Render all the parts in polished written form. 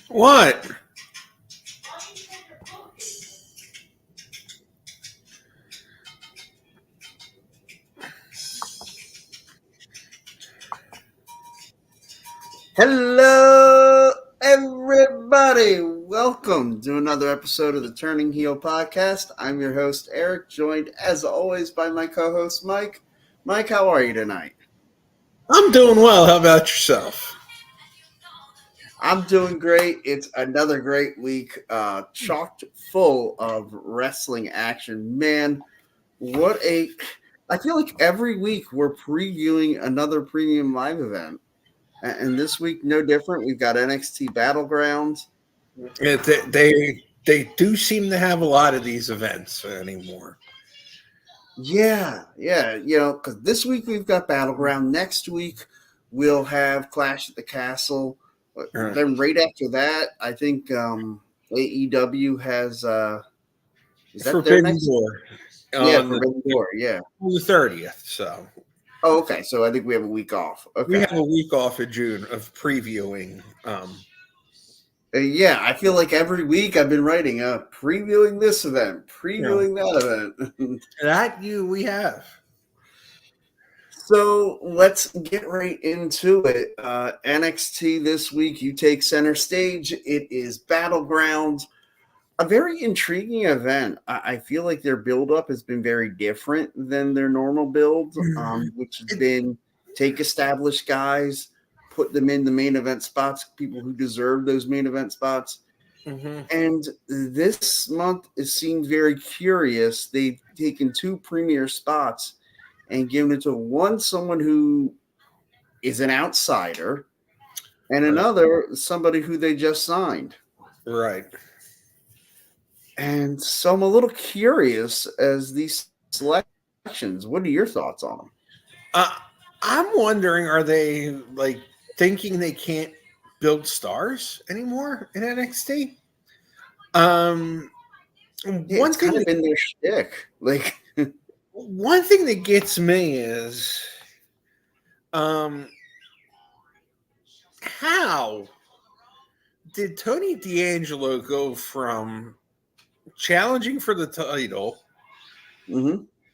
What? Hello, everybody. Welcome to another episode of the Turning Heel Podcast. I'm your host, Eric, joined as always by my co-host, Mike. Mike, how are you tonight? I'm doing well. How about yourself? I'm doing great. It's another great week, chocked full of wrestling action. Man, I feel like every week we're previewing another premium live event. And this week, no different. We've got NXT Battleground. They do seem to have a lot of these events anymore. Yeah. Because this week we've got Battleground. Next week we'll have Clash at the Castle. Right. Then right after that, I think AEW has. Is that their Forbidden next? Door. Yeah, Forbidden Door. Yeah. On the 30th. So Oh, okay. So I think we have a week off. we Okay. have a week off in June of previewing. Yeah, I feel like every week I've been writing previewing this event, previewing that event. That we have. So let's get right into it. NXT this week, you take center stage. It is Battleground, a very intriguing event. I feel like their build-up has been very different than their normal build, which has been take established guys, put them in the main event spots, people who deserve those main event spots. Mm-hmm. And this month it seems very curious. They've taken two premier spots and given it to someone who is an outsider, and another somebody who they just signed. Right. And so I'm a little curious as these selections. What are your thoughts on them? I'm wondering, are they thinking they can't build stars anymore in NXT? One thing kind of been their shtick. One thing that gets me is how did Tony D'Angelo go from challenging for the title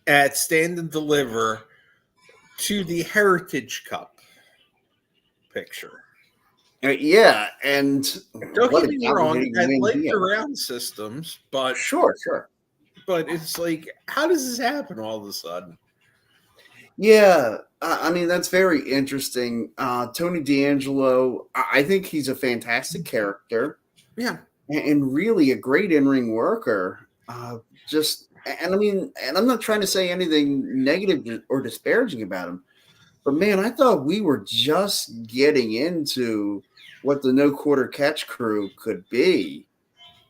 at Stand and Deliver to the Heritage Cup picture? Yeah, and don't get me wrong, I like the round systems, but sure. But it's like, how does this happen all of a sudden? Yeah, I mean, that's very interesting. Tony D'Angelo, I think he's a fantastic character. Yeah. And really a great in-ring worker. And I'm not trying to say anything negative or disparaging about him, but man, I thought we were just getting into what the No Quarter Catch crew could be.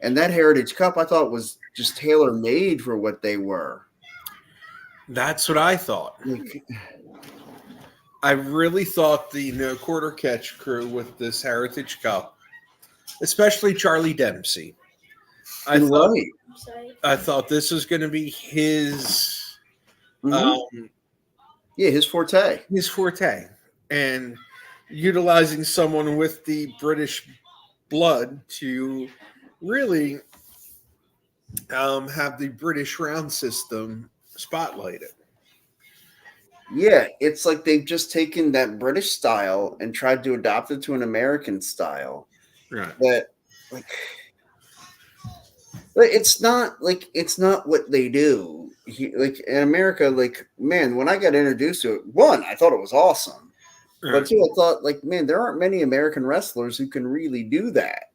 And that Heritage Cup, I thought, was just tailor-made for what they were. That's what I thought. I really thought the No Quarter Catch crew with this Heritage Cup, especially Charlie Dempsey, I thought this was going to be his, his forte. His forte, and utilizing someone with the British blood to really have the British round system spotlighted. Yeah, it's like they've just taken that British style and tried to adopt it to an American style. Right. But it's not what they do. In America, man, when I got introduced to it, one, I thought it was awesome. Right. But two, I thought, man, there aren't many American wrestlers who can really do that.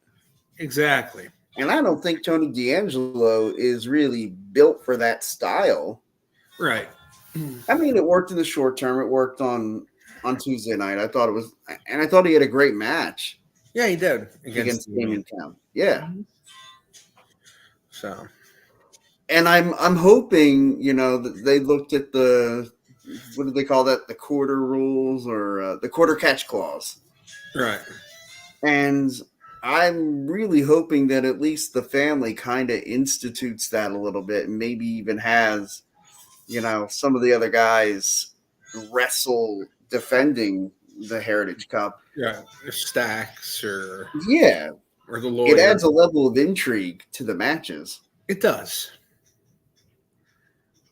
Exactly. And I don't think Tony D'Angelo is really built for that style. Right. I mean, it worked in the short term. It worked on Tuesday night. I thought he had a great match. Yeah, he did against Damien Town. Yeah. So, and I'm hoping, that they looked at what do they call that? The quarter rules or the quarter catch clause. Right. And I'm really hoping that at least the family kind of institutes that a little bit and maybe even has, some of the other guys wrestle defending the Heritage Cup. Yeah, Stacks or... Yeah, or the lawyer. It adds a level of intrigue to the matches. It does.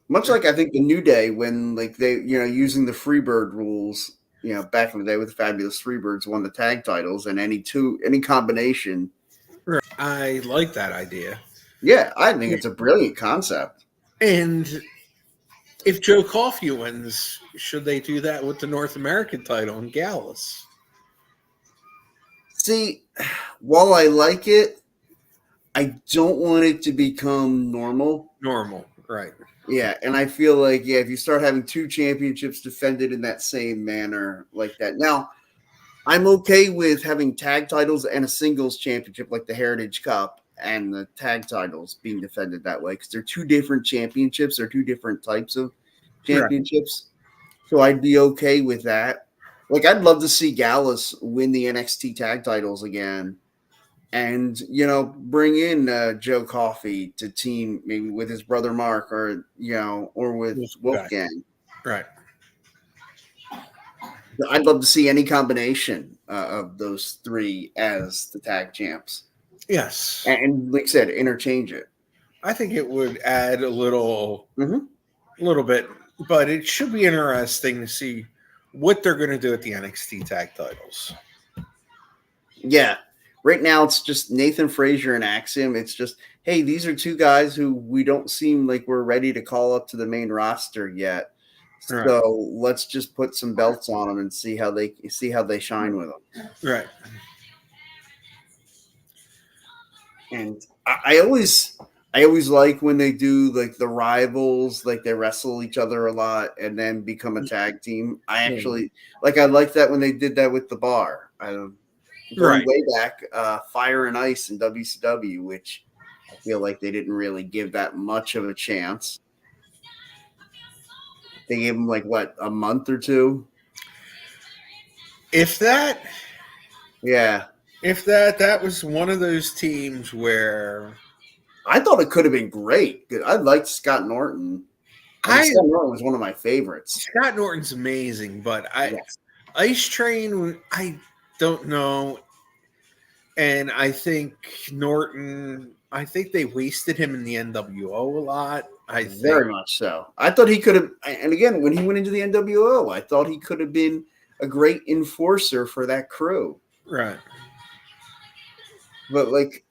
Much like I think the New Day, when like they, using the Freebird rules, back in the day with the Fabulous Freebirds won the tag titles, and any combination. I like that idea. Yeah, I think it's a brilliant concept. And if Joe Coffey wins, should they do that with the North American title in Gallus? See, while I like it, I don't want it to become normal. Normal, right. Yeah, and I feel like, if you start having two championships defended in that same manner like that. Now, I'm okay with having tag titles and a singles championship like the Heritage Cup and the tag titles being defended that way because they're two different championships. They're two different types of championships. Right. So I'd be okay with that. Like, I'd love to see Gallus win the NXT tag titles again and, bring in Joe Coffey to team maybe with his brother Mark or with Wolfgang. Right. I'd love to see any combination of those three as the tag champs. Yes. And like I said, interchange it. I think it would add a little bit, but it should be interesting to see what they're going to do with the NXT tag titles. Yeah. Right now, it's just Nathan Frazier and Axiom. It's just, hey, these are two guys who we don't seem like we're ready to call up to the main roster yet. Right. So let's just put some belts on them and see how they shine with them. Right. And I always like when they do like the rivals, like they wrestle each other a lot and then become a tag team. I actually I like that when they did that with the Bar. Going way back, Fire and Ice in WCW, which I feel like they didn't really give that much of a chance. They gave him a month or two? If that. Yeah. If that was one of those teams where. I thought it could have been great. I liked Scott Norton. Scott Norton was one of my favorites. Scott Norton's amazing, but Ice Train, I don't know. And I think Norton, they wasted him in the NWO a lot. Very much so. I thought he could have, and again, when he went into the NWO, I thought he could have been a great enforcer for that crew. Right. But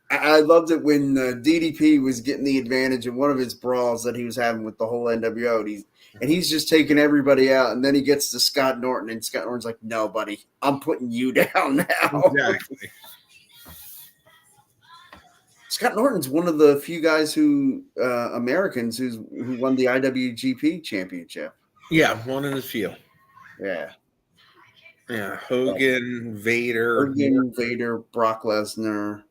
I loved it when DDP was getting the advantage in one of his brawls that he was having with the whole NWO. And he's just taking everybody out, and then he gets to Scott Norton, and Scott Norton's like, "No, buddy, I'm putting you down now." Exactly. Scott Norton's one of the few guys Americans who won the IWGP championship. Yeah, one of the few. Yeah. Yeah, Hogan, Vader, Brock Lesnar,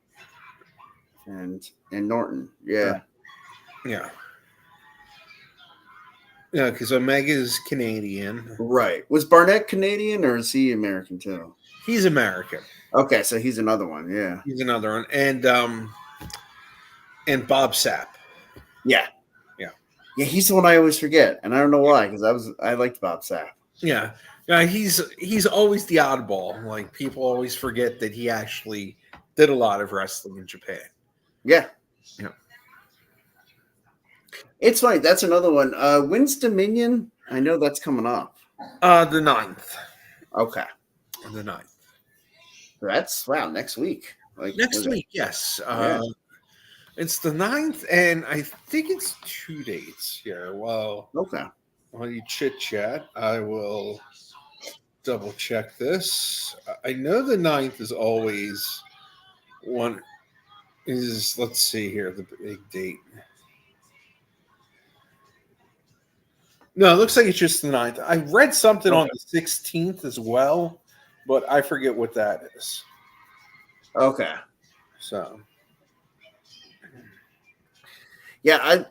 and Norton. Yeah. Yeah. Yeah, because Omega's Canadian. Right. Was Barnett Canadian or is he American too? He's American. Okay, so he's another one. Yeah. He's another one. And Bob Sapp. Yeah. Yeah. Yeah, he's the one I always forget. And I don't know why, because I liked Bob Sapp. Yeah. Yeah, he's always the oddball. Like, people always forget that he actually did a lot of wrestling in Japan. Yeah. Yeah. It's funny. That's another one. When's Dominion? I know that's coming up. The 9th. Okay. The 9th. That's, next week. Next week, yes. It's the 9th, and I think it's 2 dates here. Well, okay. While you chit-chat, I will double-check this. I know the 9th is always one. Let's see here, the big date. No, it looks like it's just the 9th. I read something on the 16th as well, but I forget what that is. Okay. So. Yeah,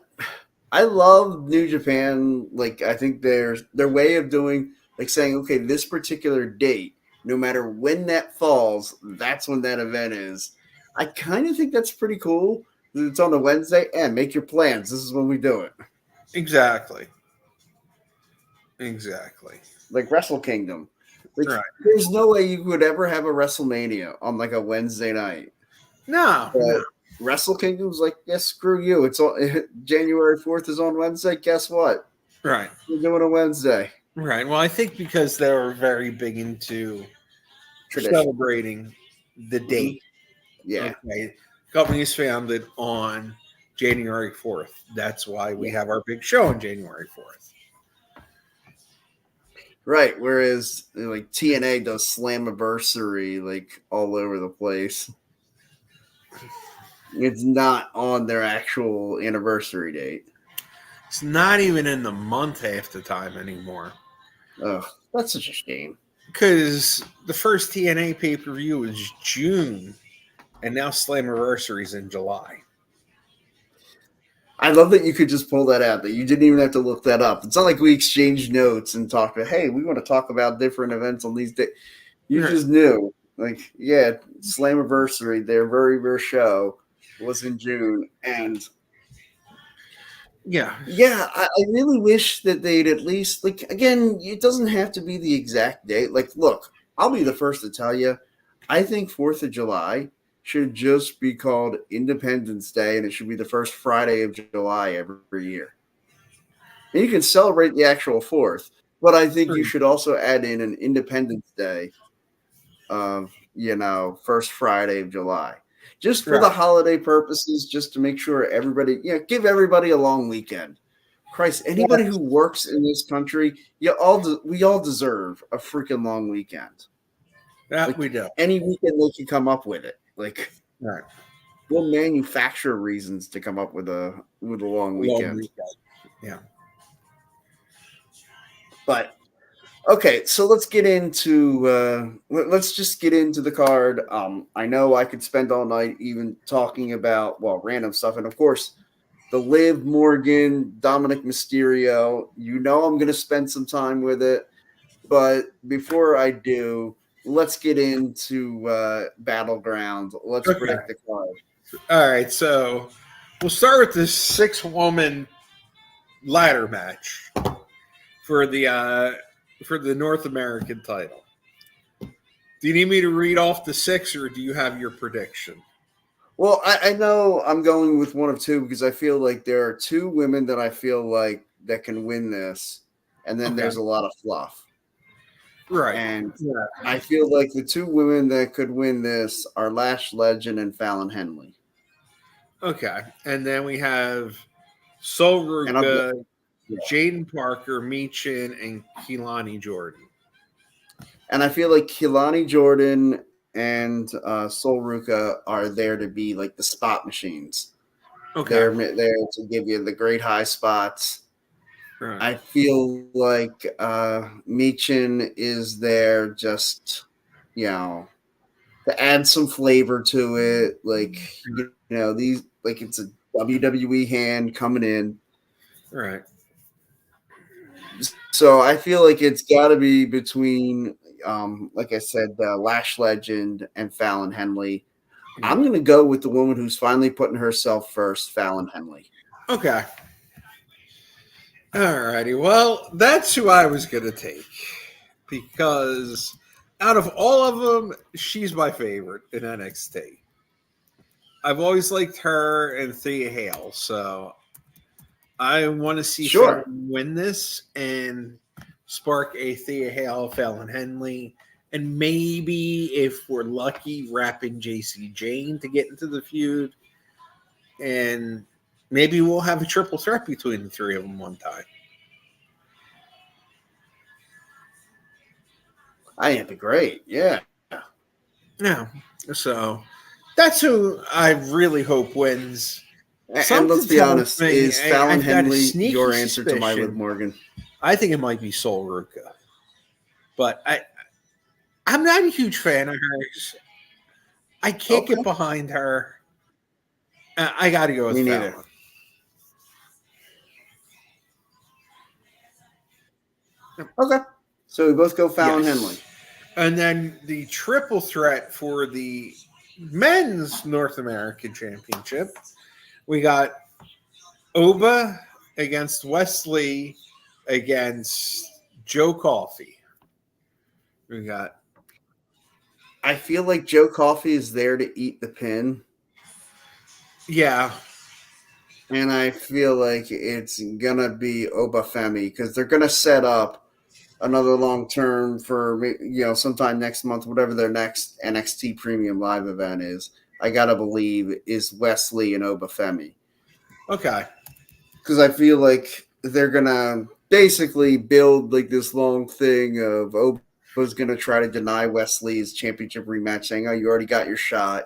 I love New Japan. I think their way of doing, saying, okay, this particular date, no matter when that falls, that's when that event is. I kind of think that's pretty cool. It's on a Wednesday, and make your plans. This is when we do it. Exactly. Like Wrestle Kingdom. Right. There's no way you could ever have a WrestleMania on a Wednesday night. No. Wrestle Kingdom's like, yes, screw you. It's all, January 4th is on Wednesday. Guess what? Right. We're doing a Wednesday. Right. Well, I think because they're very big into celebrating the date. Yeah. Okay. Company is founded on January 4th. That's why we have our big show on January 4th. Right. Whereas like TNA does Slammiversary like all over the place. It's not on their actual anniversary date. It's not even in the month half the time anymore. Oh, that's such a shame. Because the first TNA pay-per-view was June, and now Slammiversary is in July. I love that you could just pull that out, that you didn't even have to look that up. It's not like we exchanged notes and talked about, hey, we want to talk about different events on these days. You just knew. Like, yeah, Slammiversary, their very first show, was in June. And yeah, I really wish that they'd at least, like, again, it doesn't have to be the exact date. Like, look, I'll be the first to tell you, I think 4th of July should just be called Independence Day, and it should be the first Friday of July every year. And you can celebrate the actual 4th, but I think you should also add in an Independence Day of, first Friday of July. Just for the holiday purposes, just to make sure everybody, give everybody a long weekend. Christ, anybody who works in this country, we all deserve a freaking long weekend. That we do. Any weekend they can come up with it. Like, right. We'll manufacture reasons to come up with a long weekend. Yeah. But okay, so let's get into let's just get into the card. I know I could spend all night even talking about random stuff, and of course, the Liv Morgan, Dominic Mysterio. I'm going to spend some time with it, but before I do, let's get into Battleground. Let's predict the card. All right, so we'll start with this 6-woman ladder match for the North American title. Do you need me to read off the 6, or do you have your prediction? Well, I know I'm going with one of two because I feel like there are 2 women that I feel like that can win this, and then there's a lot of fluff. Right. And I feel like the 2 women that could win this are Lash Legend and Fallon Henley. Okay. And then we have Sol Ruka, Jaden Parker, Michin, and Keelani Jordan. And I feel like Keelani Jordan and Sol Ruka are there to be like the spot machines. Okay. They're there to give you the great high spots. Right. I feel like Michin is there just, to add some flavor to it. Like, these, like it's a WWE hand coming in. Right. So I feel like it's got to be between, like I said, Lash Legend and Fallon Henley. I'm going to go with the woman who's finally putting herself first, Fallon Henley. Okay. All righty. Well, that's who I was going to take because out of all of them, she's my favorite in NXT. I've always liked her and Thea Hale, so I want to see Fallon win this and spark a Thea Hale, Fallon Henley, and maybe if we're lucky, wrap in JC Jane to get into the feud, and maybe we'll have a triple threat between the 3 of them one time. I think it'd be great. Yeah. So that's who I really hope wins. And let's be honest, is Fallon Henley your answer to my Liv Morgan? I think it might be Sol Ruka. But I'm not a huge fan of hers. I can't get behind her. I got to go with Fallon. Okay. So we both go Fallon Henley. And then the triple threat for the men's North American Championship. We got Oba against Wesley against Joe Coffey. We got. I feel like Joe Coffey is there to eat the pin. Yeah. And I feel like it's going to be Obafemi because they're going to set up another long term for, sometime next month, whatever their next NXT Premium Live event is. I got to believe is Wesley and Obafemi. Okay. Because I feel like they're going to basically build like this long thing of Oba's going to try to deny Wesley's championship rematch, saying, oh, you already got your shot.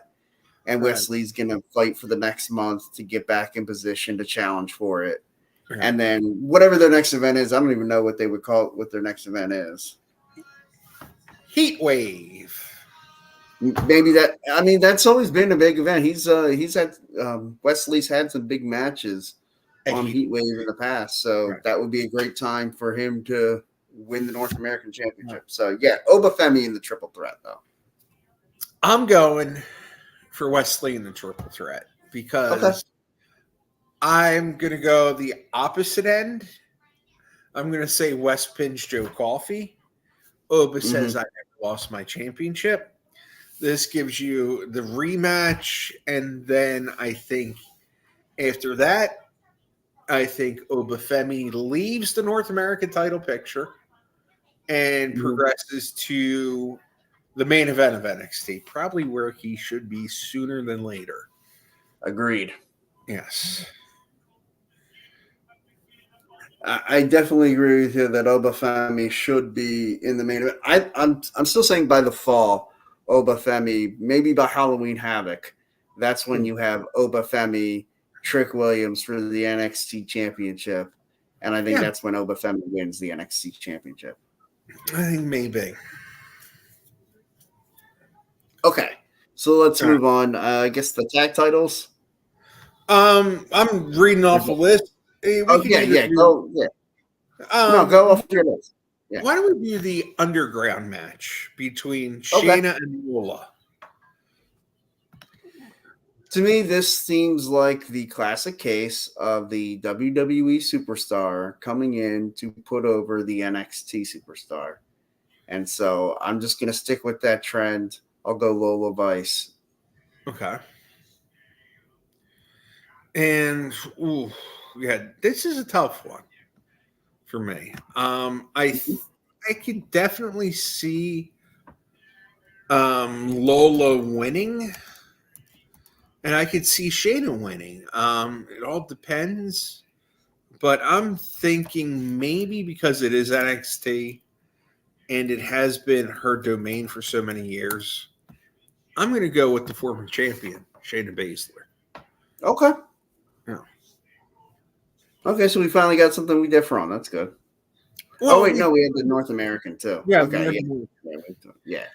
And Wesley's going to fight for the next month to get back in position to challenge for it. Right. And then whatever their next event is, I don't even know what they would call it, what their next event is. Heat Wave. Maybe that. I mean, that's always been a big event. He's had Wesley's had some big matches on Heat Wave in the past, so that would be a great time for him to win the North American Championship. So yeah, Obafemi in the triple threat though. I'm going for Wesley in the triple threat because I'm going to go the opposite end. I'm going to say West Pinch Joe Coffey. Oba says I never lost my championship. This gives you the rematch, and then I think after that, I think Obafemi leaves the North American title picture and progresses to the main event of NXT, probably where he should be sooner than later. Agreed. Yes. I definitely agree with you that Obafemi should be in the main event. I'm still saying by the fall, Obafemi, maybe by Halloween Havoc. That's when you have Obafemi, Trick Williams for the NXT Championship. And I think that's when Obafemi wins the NXT Championship. I think maybe. Okay. So let's move on. I guess the tag titles. I'm reading off the list. Go off your list. Yeah. Why don't we do the underground match between Shayna and Lola? To me, this seems like the classic case of the WWE superstar coming in to put over the NXT superstar. And so I'm just going to stick with that trend. I'll go Lola Vice. Okay. And, this is a tough one for me. I can definitely see Lola winning, and I could see Shayna winning. It all depends, but I'm thinking maybe because it is NXT and it has been her domain for so many years, I'm going to go with the former champion, Shayna Baszler. Okay. Yeah. Okay, so we finally got something we differ on. That's good. Well, we had the North American too. Yeah. Okay. Yeah.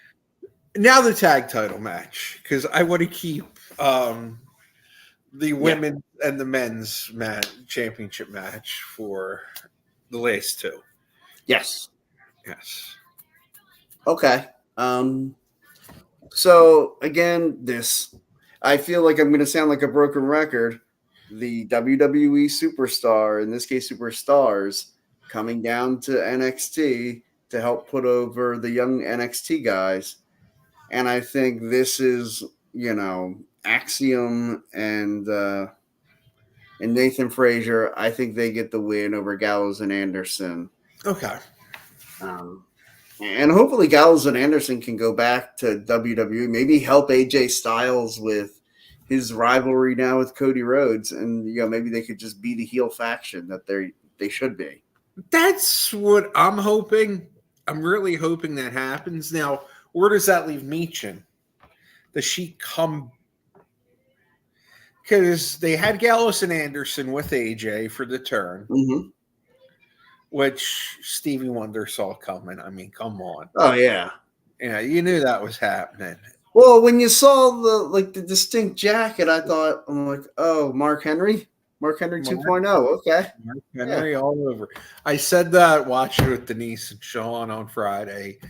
Now the tag title match, because I want to keep the women and the men's championship match for the last two. Yes. Yes. Okay. So again, I feel like I'm going to sound like a broken record. The WWE superstar, in this case, superstars, coming down to NXT to help put over the young NXT guys. And I think this is, Axiom and Nathan Frazier. I think they get the win over Gallows and Anderson. Okay. And hopefully Gallows and Anderson can go back to WWE, maybe help AJ Styles with his rivalry now with Cody Rhodes, and maybe they could just be the heel faction that they should be. That's what I'm hoping. I'm really hoping that happens. Now, where does that leave Meechin? Does she come? Because they had Gallows and Anderson with AJ for the turn, which Stevie Wonder saw coming. I mean, come on. Oh yeah, yeah. You knew that was happening. Well, when you saw the distinct jacket, I'm like, oh, Mark Henry 2.0. Okay, Mark Henry all over. I said that watching with Denise and Sean on Friday.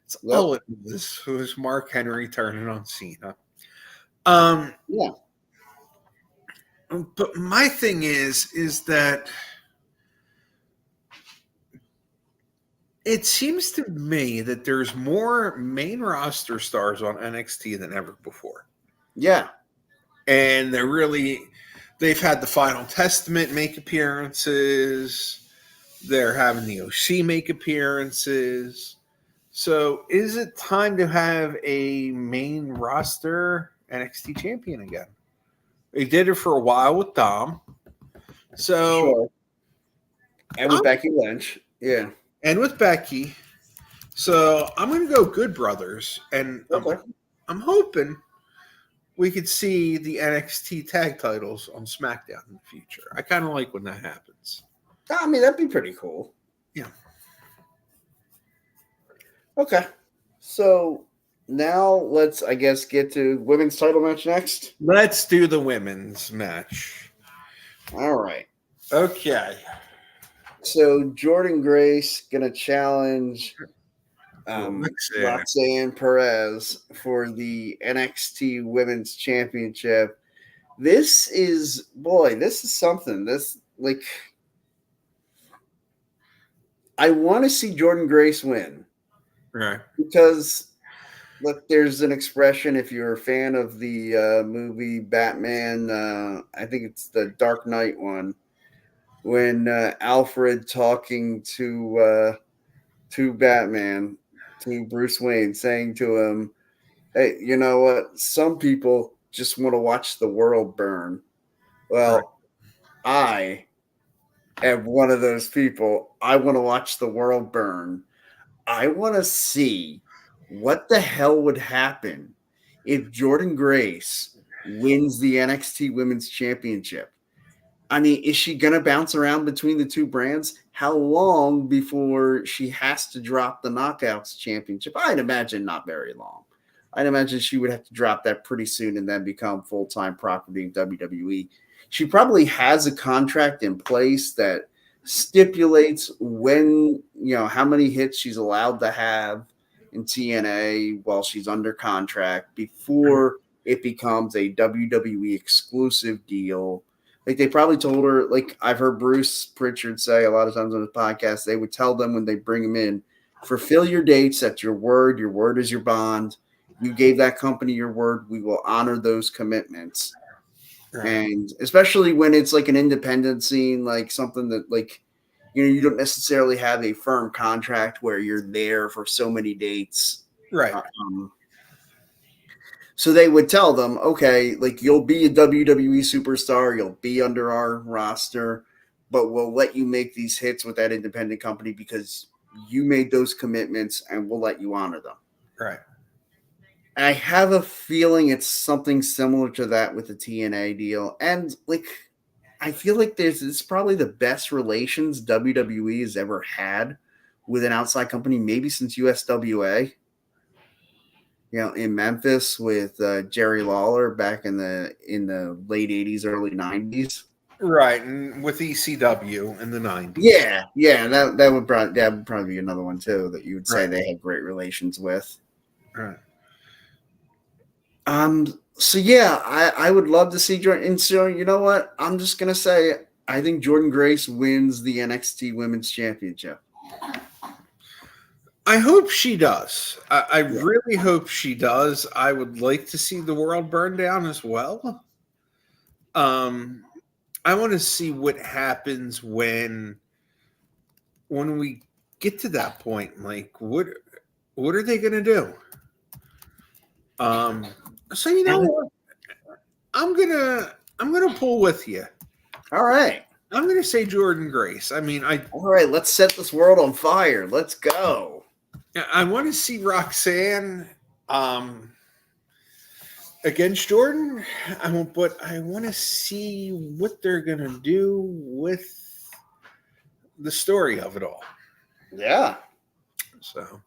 It's all it was Mark Henry turning on Cena. Yeah. But my thing is that it seems to me that there's more main roster stars on NXT than ever before. Yeah. and they've had the Final Testament make appearances. They're having the OC make appearances. So is it time to have a main roster NXT champion again? They did it for a while with Dom. So Sure. And with Becky Lynch. Yeah. And with Becky. So I'm going to go Good Brothers. And Okay. I'm hoping we could see the NXT tag titles on SmackDown in the future. I kind of like when that happens. I mean, that'd be pretty cool. Yeah. Okay. So now let's, I guess, get to women's title match next. Let's do the women's match. All right. Okay. So Jordan Grace gonna challenge Roxanne Perez for the NXT Women's Championship. This is something. I want to see Jordan Grace win. Right. Because look, there's an expression, if you're a fan of the movie Batman, I think it's the Dark Knight one, when Alfred talking to Batman, to Bruce Wayne, saying to him, hey, you know what? Some people just want to watch the world burn. Well, I am one of those people. I want to watch the world burn. I want to see what the hell would happen if Jordan Grace wins the NXT Women's Championship. I mean, is she going to bounce around between the two brands? How long before she has to drop the Knockouts Championship? I'd imagine not very long. I'd imagine she would have to drop that pretty soon and then become full-time property of WWE. She probably has a contract in place that stipulates when, how many hits she's allowed to have in TNA while she's under contract before it becomes a WWE exclusive deal. Like, they probably told her, like I've heard Bruce Pritchard say a lot of times on his podcast, they would tell them when they bring them in, fulfill your dates, that's your word is your bond. You gave that company your word, we will honor those commitments. Right. And especially when it's like an independent scene, like something that, like, you don't necessarily have a firm contract where you're there for so many dates. Right. So they would tell them, okay, like, you'll be a WWE superstar, you'll be under our roster, but we'll let you make these hits with that independent company because you made those commitments and we'll let you honor them. Right. I have a feeling it's something similar to that with the TNA deal. And, like, I feel like it's probably the best relations WWE has ever had with an outside company, maybe since USWA. In Memphis with Jerry Lawler back in the late 80s, early 90s. Right, and with ECW in the 90s. Yeah, that would probably be another one too that you would say they had great relations with. Right. So yeah, I would love to see Jordan. And so, you know what? I'm just gonna say I think Jordan Grace wins the NXT Women's Championship. I hope she does. I really hope she does. I would like to see the world burn down as well. I want to see what happens when we get to that point. Like, what are they going to do? So you know what? I'm gonna pull with you. All right. I'm gonna say Jordan Grace. I mean, all right. Let's set this world on fire. Let's go. I want to see Roxanne against Jordan. But I want to see what they're gonna do with the story of it all. Yeah. So.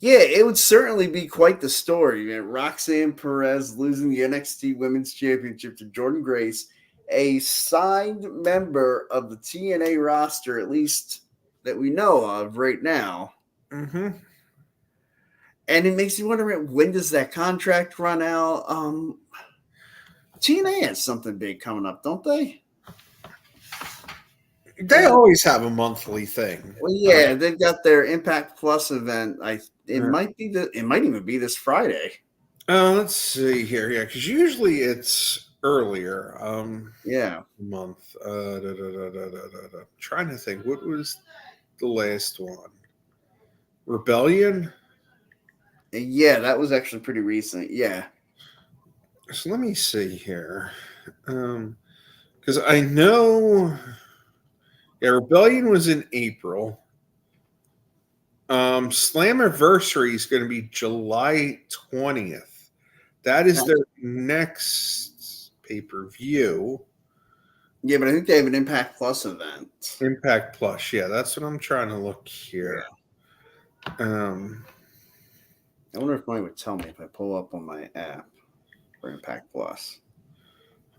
Yeah, it would certainly be quite the story, man. Roxanne Perez losing the NXT Women's Championship to Jordan Grace, a signed member of the TNA roster, at least that we know of right now. Mm-hmm. And it makes you wonder, when does that contract run out? TNA has something big coming up, don't they? They always have a monthly thing. Well, yeah, they've got their Impact Plus event. It might even be this Friday. Let's see here. Yeah, because usually it's earlier. Yeah. Month. Trying to think. What was the last one? Rebellion? Yeah, that was actually pretty recent. Yeah. So let me see here. Because I know. Yeah, Rebellion was in April. Slammiversary is going to be July 20th. That is their next pay-per-view. Yeah, but I think they have an Impact Plus event. Impact Plus. Yeah, that's what I'm trying to look here. I wonder if mine would tell me if I pull up on my app for Impact Plus.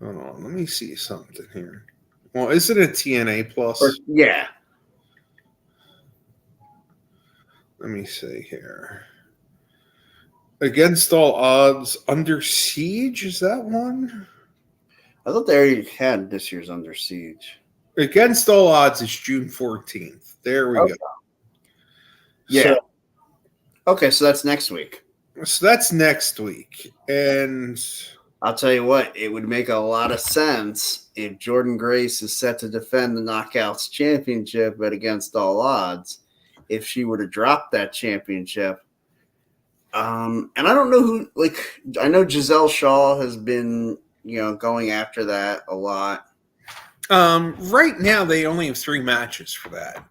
Hold on, let me see something here. Well, is it a TNA Plus? Yeah. Let me see here. Against All Odds, Under Siege, is that one? I thought they already had this year's Under Siege. Against All Odds is June 14th. There we go. Yeah. So, okay, so that's next week. So that's next week. And I'll tell you what, it would make a lot of sense if Jordan Grace is set to defend the Knockouts Championship at Against All Odds. If she were to drop that championship, and I don't know who, like, I know Giselle Shaw has been, going after that a lot. right now they only have 3 matches for that.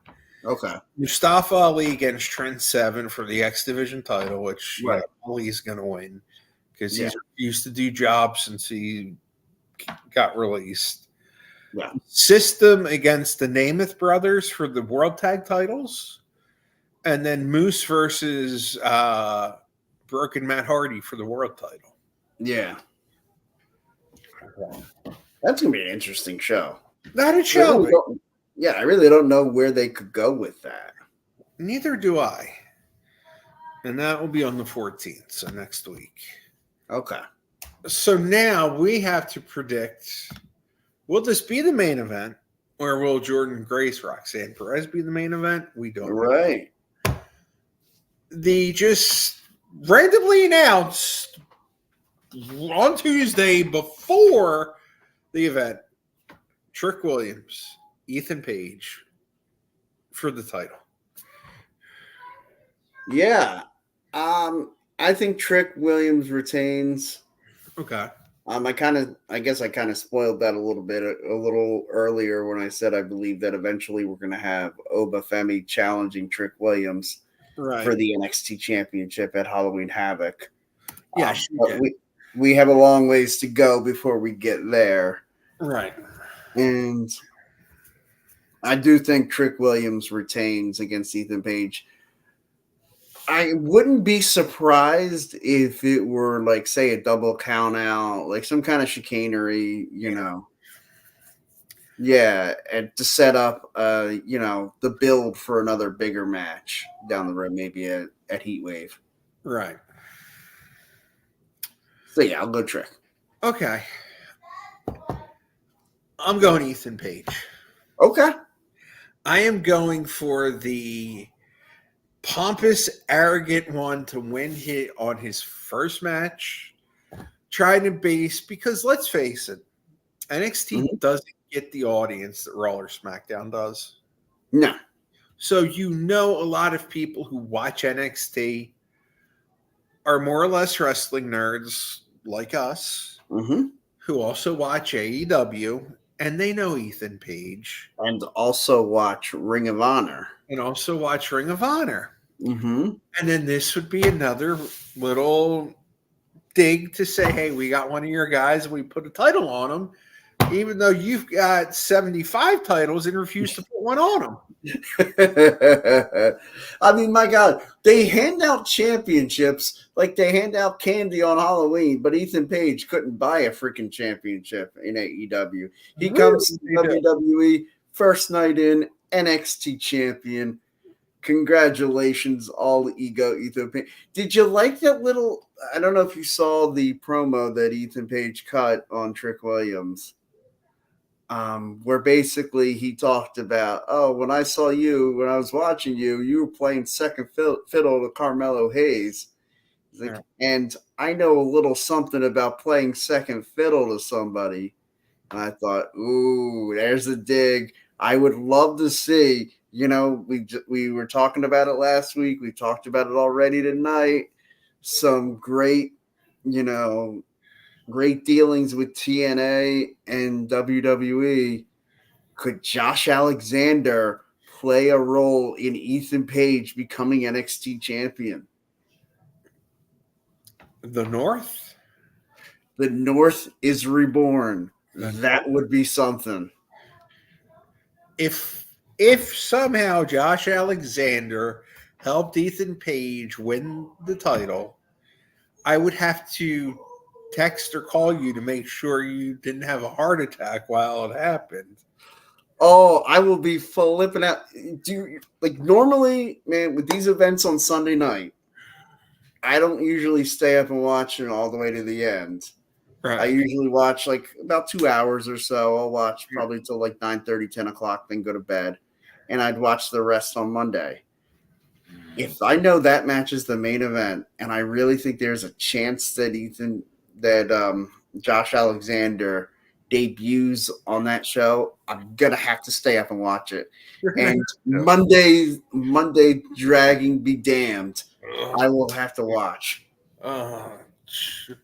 Okay. Mustafa Ali against Trent Seven for the X Division title, which Right. Ali's going to win because he's refused to do jobs since he got released. Yeah. System against the Namath brothers for the World Tag titles. And then Moose versus Broken Matt Hardy for the world title. Yeah. That's going to be an interesting show. That it shall be. Yeah, I really don't know where they could go with that. Neither do I. And that will be on the 14th, so next week. Okay. So now we have to predict, will this be the main event, or will Jordan Grace, Roxanne Perez be the main event? We don't know. Right. The just randomly announced on Tuesday before the event, Trick Williams, Ethan Page for the title. Yeah. I think Trick Williams retains. Okay. I guess I kind of spoiled that a little earlier when I said I believe that eventually we're going to have Oba Femi challenging Trick Williams for the NXT Championship at Halloween Havoc. Yeah, we have a long ways to go before we get there. Right. And I do think Trick Williams retains against Ethan Page. I wouldn't be surprised if it were, like, say, a double count out, like some kind of chicanery, Yeah, and to set up, the build for another bigger match down the road, maybe at Heatwave. Right. So, yeah, I'll go Trick. Okay. I'm going Ethan Page. Okay. I am going for the pompous, arrogant one to win on his first match. Trying to base, because let's face it, NXT doesn't get the audience that Raw or SmackDown does. No. So a lot of people who watch NXT are more or less wrestling nerds like us, who also watch AEW, and they know Ethan Page. And also watch Ring of Honor. Mm-hmm. And then this would be another little dig to say, hey, we got one of your guys and we put a title on him, even though you've got 75 titles and refuse to put one on them. I mean, my God, they hand out championships like they hand out candy on Halloween, but Ethan Page couldn't buy a freaking championship in AEW. He comes to WWE, first night in, NXT champion. Congratulations, all ego Ethan Page. Did you like that little, I don't know if you saw the promo that Ethan Page cut on Trick Williams, where basically he talked about, when I saw you, when I was watching you, you were playing second fiddle to Carmelo Hayes. And I know a little something about playing second fiddle to somebody. And I thought, ooh, there's a dig. I would love to see. We were talking about it last week. We talked about it already tonight. Some great, great dealings with TNA and WWE. Could Josh Alexander play a role in Ethan Page becoming NXT champion? The North? The North is reborn. That would be something. If somehow Josh Alexander helped Ethan Page win the title, I would have to text or call you to make sure you didn't have a heart attack while it happened. Oh, I will be flipping out. Normally, man, with these events on Sunday night, I don't usually stay up and watch it all the way to the end. Right. I usually watch about 2 hours or so. I'll watch probably till 9:30, 10 o'clock, then go to bed. And I'd watch the rest on Monday. If I know that match is the main event, and I really think there's a chance that Josh Alexander debuts on that show, I'm gonna have to stay up and watch it. And Monday dragging be damned, I will have to watch.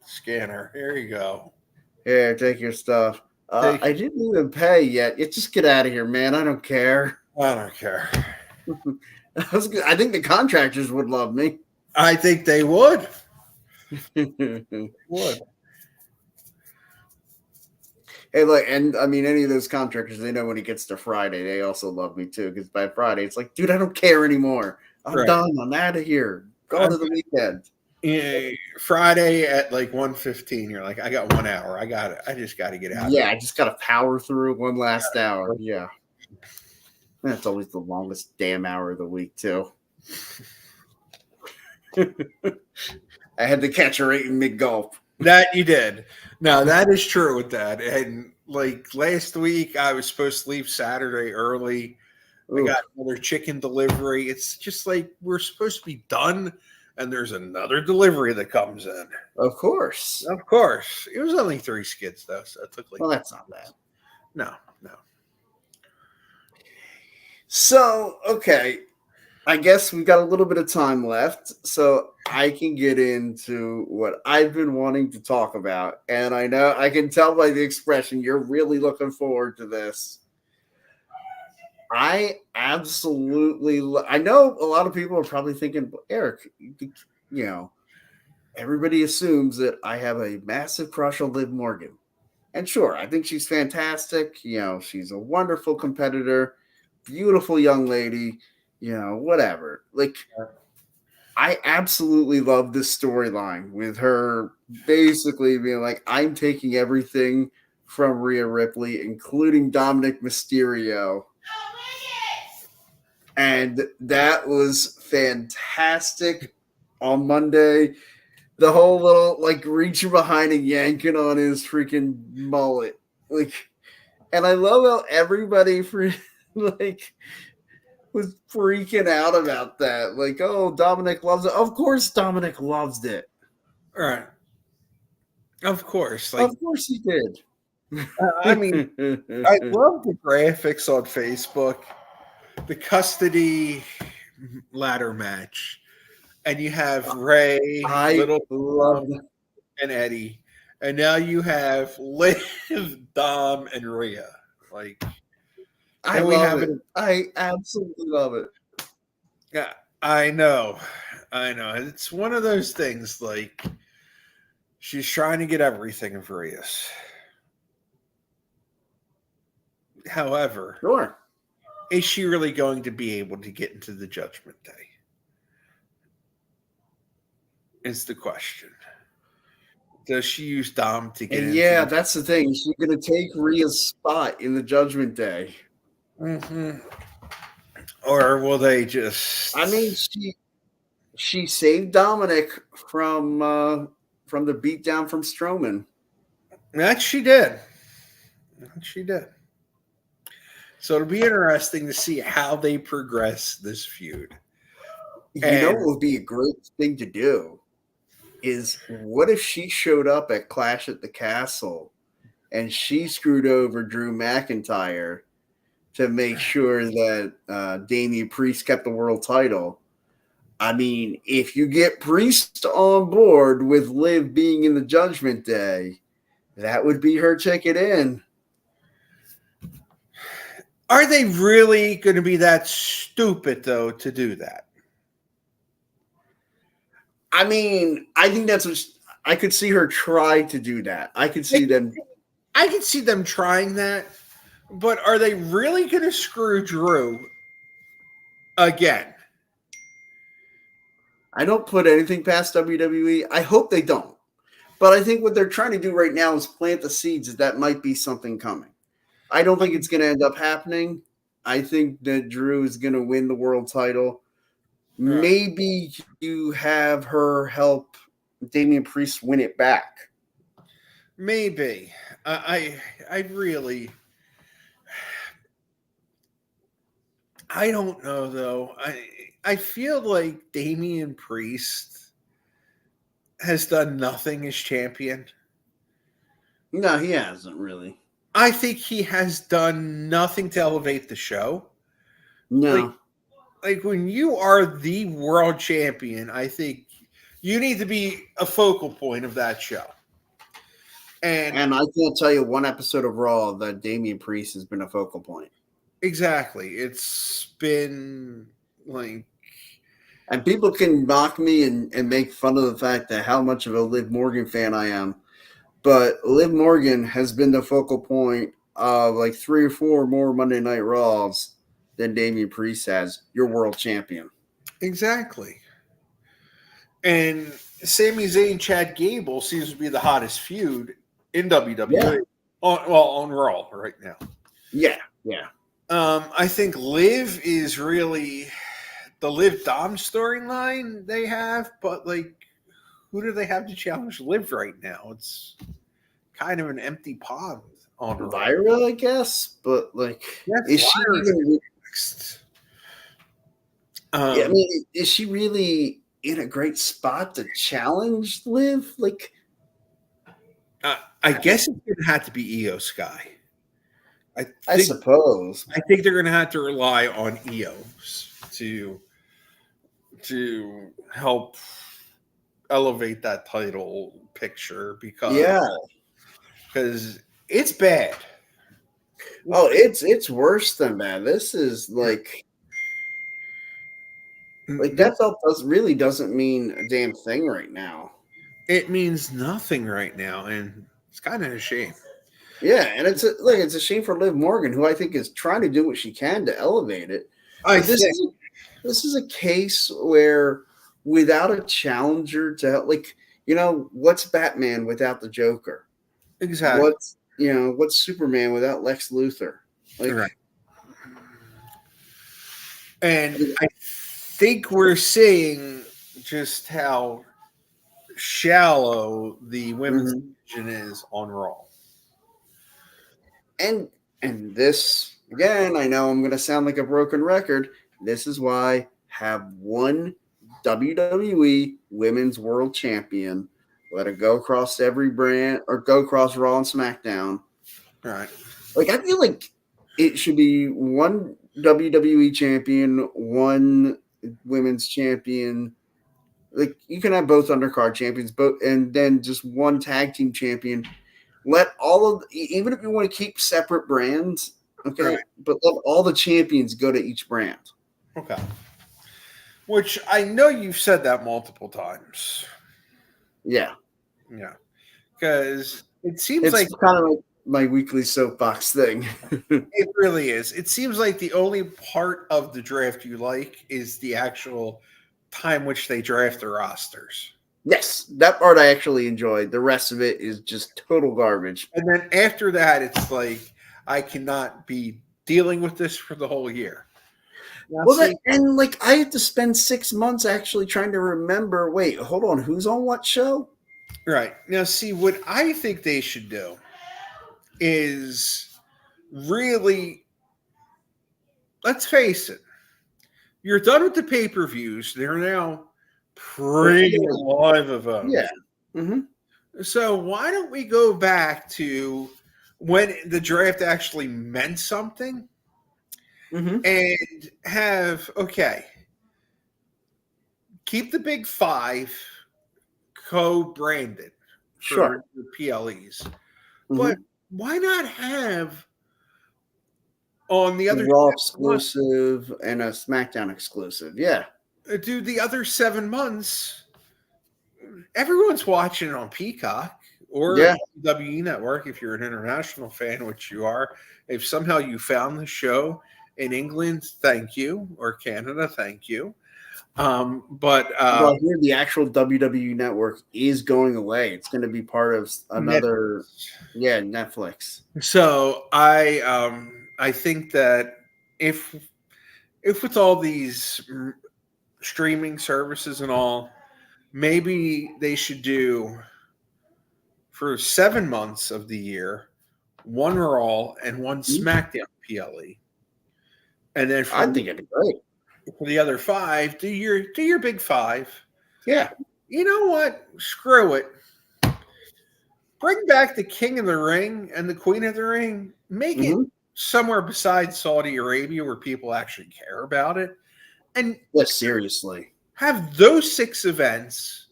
Scanner, here you go. Here, take your stuff. I didn't even pay yet. Just get out of here, man. I don't care. I don't care. I think the contractors would love me. I think they would. Would. Hey, look, and I mean, any of those contractors, they know when it gets to Friday, they also love me too. Because by Friday, it's like, dude, I don't care anymore. I'm done. I'm out of here. Go to the weekend. Yeah, Friday at 1:15, you're like, I got 1 hour. I got it. I just got to get out. Yeah, I just got to power through one last hour. Yeah. That's always the longest damn hour of the week, too. I had to catch her right in mid-gulp. That you did. No, that is true with that. And last week, I was supposed to leave Saturday early. I got another chicken delivery. It's just we're supposed to be done, and there's another delivery that comes in. Of course. Of course. It was only 3 skids, though, so it took well, that's not bad. No. So, okay. I guess we've got a little bit of time left, so I can get into what I've been wanting to talk about. And I know I can tell by the expression you're really looking forward to this. I absolutely I know a lot of people are probably thinking, Eric, everybody assumes that I have a massive crush on Liv Morgan. And sure, I think she's fantastic. She's a wonderful competitor, beautiful young lady. Whatever. I absolutely love this storyline with her basically being like, I'm taking everything from Rhea Ripley, including Dominic Mysterio. And that was fantastic on Monday. The whole little reaching behind and yanking on his freaking mullet. And I love how everybody was freaking out about that. Oh, Dominic loves it. Of course Dominic loves it. All right. Of course. Of course he did. I mean, I love the graphics on Facebook. The custody ladder match. And you have Ray, and Eddie. And now you have Liv, Dom, and Rhea. I love it. I absolutely love it. Yeah, I know. It's one of those things she's trying to get everything of Rhea's. However, sure. Is she really going to be able to get into the Judgment Day? Is the question. Does she use Dom to get in? Yeah, that's the thing. She's going to take Rhea's spot in the Judgment Day. Mm-hmm. Or will they just... I mean, she saved Dominic from the beatdown from Strowman. That she did. So it'll be interesting to see how they progress this feud. It would be a great thing to do? is what if she showed up at Clash at the Castle and she screwed over Drew McIntyre to make sure that Damian Priest kept the world title? I mean, if you get Priest on board with Liv being in the Judgment Day, that would be her ticket in. Are they really going to be that stupid, though, to do that? I mean, I think that's what I could see her try to do that. I could see them trying that, but are they really going to screw Drew again? I don't put anything past WWE. I hope they don't. But I think what they're trying to do right now is plant the seeds that might be something coming. I don't think it's going to end up happening. I think that Drew is going to win the world title. Right. Maybe you have her help Damian Priest win it back. Maybe. I really... I don't know, though. I feel like Damian Priest has done nothing as champion. No, he hasn't really. I think he has done nothing to elevate the show. No. Like when you are the world champion, I think you need to be a focal point of that show. And I can't tell you one episode of Raw that Damian Priest has been a focal point. Exactly. It's been like... And people can mock me and make fun of the fact that how much of a Liv Morgan fan I am. But Liv Morgan has been the focal point of like 3 or 4 more Monday Night Raws than Damian Priest has. Your world champion. Exactly. And Sami Zayn, Chad Gable seems to be the hottest feud in WWE. Yeah. On Raw right now. Yeah. I think Liv is really the Liv Dom storyline they have, but like, who do they have to challenge Liv right now? It's kind of an empty pond on her. Lyra, I guess, but like, is she even next? I mean, is she really in a great spot to challenge Liv? Like, I guess it's going to have to be Io Sky. I suppose. I think they're going to have to rely on Io to help elevate that title picture because it's bad. Oh, it's worse than bad. This is like that belt doesn't mean a damn thing right now. It means nothing right now, and it's kind of a shame. Yeah, and it's a shame for Liv Morgan, who I think is trying to do what she can to elevate it. This is a case where without a challenger to help, like, what's Batman without the Joker? Exactly. What's Superman without Lex Luthor? Like, right. And I think we're seeing just how shallow the women's division is on Raw. And this, again, I know I'm going to sound like a broken record. This is why have one WWE Women's World Champion. Let it go across every brand or go across Raw and SmackDown. All right. Like, I feel like it should be one WWE champion, one women's champion. Like, you can have both undercard champions, and then just one tag team champion. Let even if you want to keep separate brands, okay, right. But let all the champions go to each brand. Okay. Which I know you've said that multiple times. Yeah. Yeah. Because it seems like kind of like my weekly soapbox thing. It really is. It seems like the only part of the draft you like is the actual time which they draft the rosters. Yes, that part I actually enjoyed. The rest of it is just total garbage. And then after that, it's like, I cannot be dealing with this for the whole year. I had to spend 6 months actually trying to remember, wait, hold on, who's on what show? Right. Now, see, what I think they should do is really, let's face it, you're done with the pay-per-views. They're now premium live events. Yeah. Mm-hmm. So why don't we go back to when the draft actually meant something and have, keep the big five co-branded for the PLEs. But why not have on the other Raw exclusive and a SmackDown exclusive? Yeah. Do the other 7 months. Everyone's watching it on Peacock or WWE Network if you're an international fan, which you are. If somehow you found the show in England, thank you, or Canada, thank you. But here the actual WWE Network is going away. It's going to be part of another Netflix. So I think that if with all these streaming services and all, maybe they should do for 7 months of the year, one Raw and one SmackDown PLE. And then I think it'd be great. For the other 5, do your big 5. Yeah. You know what? Screw it. Bring back the King of the Ring and the Queen of the Ring. Make it somewhere besides Saudi Arabia where people actually care about it. And seriously. Have those 6 events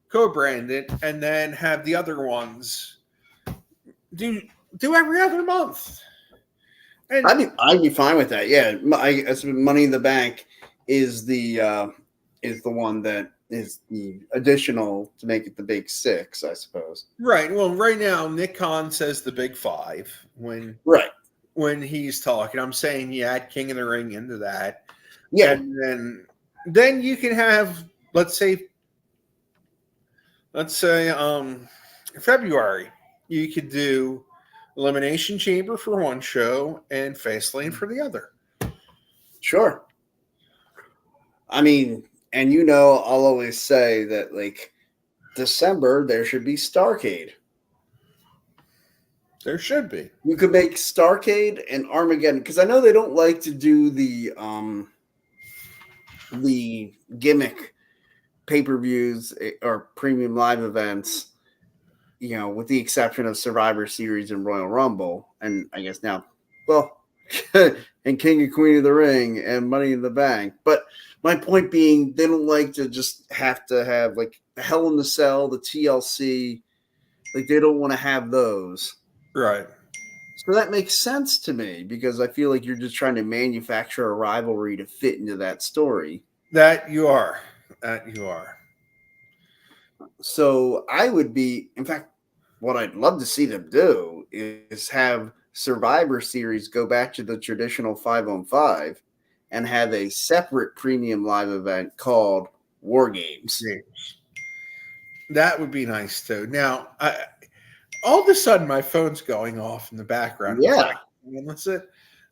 co-branded and then have the other ones do every other month. And I'd be fine with that. Yeah, Money in the Bank is the one that is the additional to make it the big 6, I suppose. Right. Well, right now Nick Khan says the big 5 when he's talking. I'm saying add King of the Ring into that. Yeah, and then you can have let's say February you could do Elimination Chamber for one show and Fastlane for the other. Sure. I mean, and I'll always say that like December there should be Starrcade. There should be. You could make Starrcade and Armageddon because I know they don't like to do the gimmick pay-per-views or premium live events, with the exception of Survivor Series and Royal Rumble, and I guess now, and King and Queen of the Ring and Money in the Bank. But my point being, they don't like to just have to have like the Hell in the Cell, the TLC, like they don't want to have those. Right. So that makes sense to me because I feel like you're just trying to manufacture a rivalry to fit into that story. That you are. So I would be, in fact, what I'd love to see them do is have Survivor Series go back to the traditional 5-on-5 and have a separate premium live event called War Games. That would be nice too. Now, all of a sudden, my phone's going off in the background. Yeah.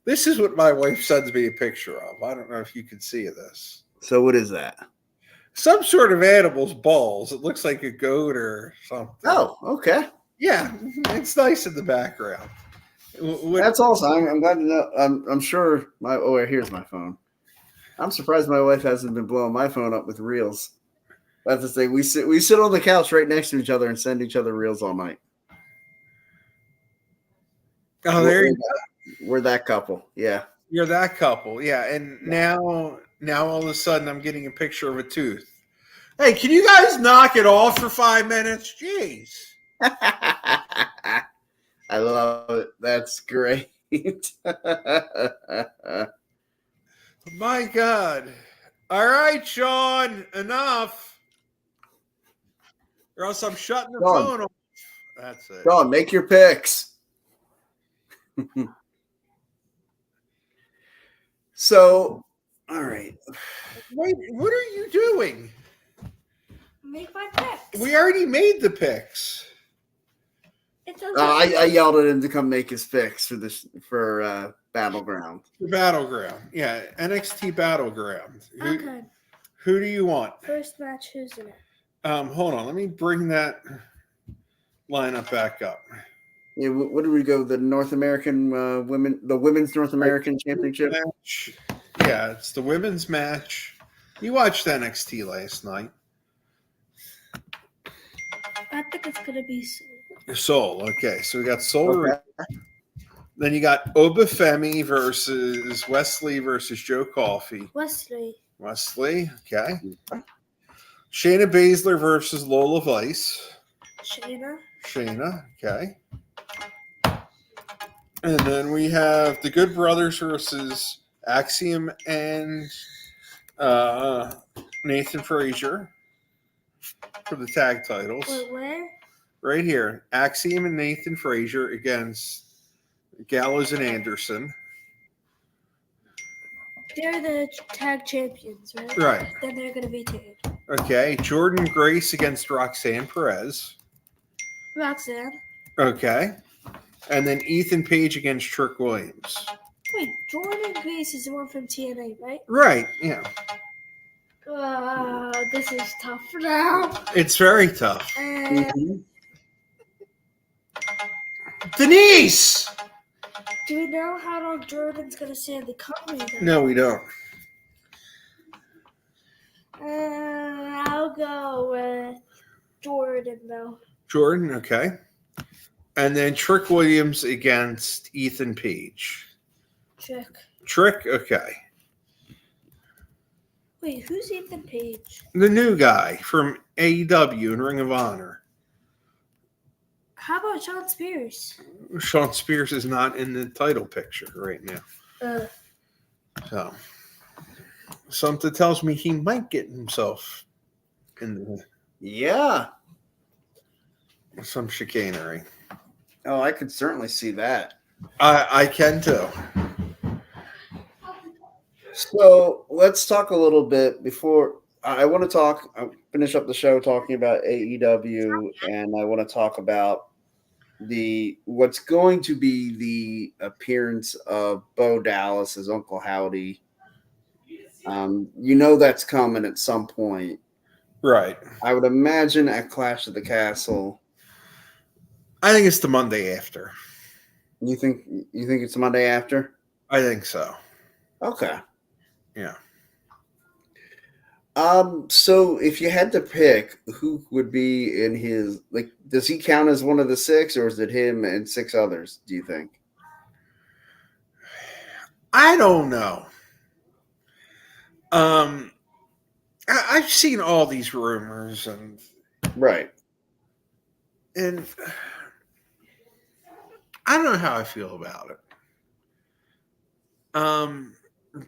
This is what my wife sends me a picture of. I don't know if you can see this. So what is that? Some sort of animal's balls. It looks like a goat or something. Oh, okay. Yeah, it's nice in the background. That's awesome. I'm glad to know. I'm sure here's my phone. I'm surprised my wife hasn't been blowing my phone up with reels. That's the thing. We sit on the couch right next to each other and send each other reels all night. Oh, there you go. We're that couple. Yeah. You're that couple. Yeah. And now all of a sudden I'm getting a picture of a tooth. Hey, can you guys knock it off for 5 minutes? Jeez. I love it. That's great. My God. All right, Sean, enough. Or else I'm shutting the phone off. That's it. Go on, make your picks. So, all right. Wait, what are you doing? Make my picks. We already made the picks. I yelled at him to come make his picks for Battleground. The Battleground, yeah, NXT Battleground. Okay. Who do you want? First match, who's in it? Hold on, let me bring that lineup back up. Yeah, what did we go? The North American women's North American Championship match. Yeah, it's the women's match. You watched NXT last night. think it's gonna be Soul. Okay, so we got Soul. Okay. Then you got Obafemi versus Wesley versus Joe Coffey. Wesley. Okay. Shayna Baszler versus Lola Vice. Shayna. Okay. And then we have the Good Brothers versus Axiom and Nathan Frazier for the tag titles. Wait, where? Right here. Axiom and Nathan Frazier against Gallows and Anderson. They're the tag champions, right? Right. Then they're going to be tagged. Okay. Jordan Grace against Roxanne Perez. Roxanne. Okay. And then Ethan Page against Trick Williams. Wait, Jordan Grace is the one from TNA, right? Right. Yeah. This is tough now. It's very tough. Mhm. Denise! Do we know how long Jordan's going to stay in the company? No, we don't. I'll go with Jordan, though. Jordan, okay. And then Trick Williams against Ethan Page. Trick, okay. Wait, who's Ethan Page? The new guy from AEW and Ring of Honor. How about Sean Spears? Sean Spears is not in the title picture right now. So, something tells me he might get himself in some chicanery. Oh, I could certainly see that. I can too. So let's talk a little bit before I want to finish up the show talking about AEW, and I want to talk about what's going to be the appearance of Bo Dallas as Uncle Howdy. That's coming at some point. Right. I would imagine at Clash of the Castle. I think it's the Monday after. You think it's the Monday after? I think so. Okay. Yeah. So if you had to pick who would be in his, does he count as one of the six, or is it him and six others, do you think? I don't know. I've seen all these rumors and right. And I don't know how I feel about it.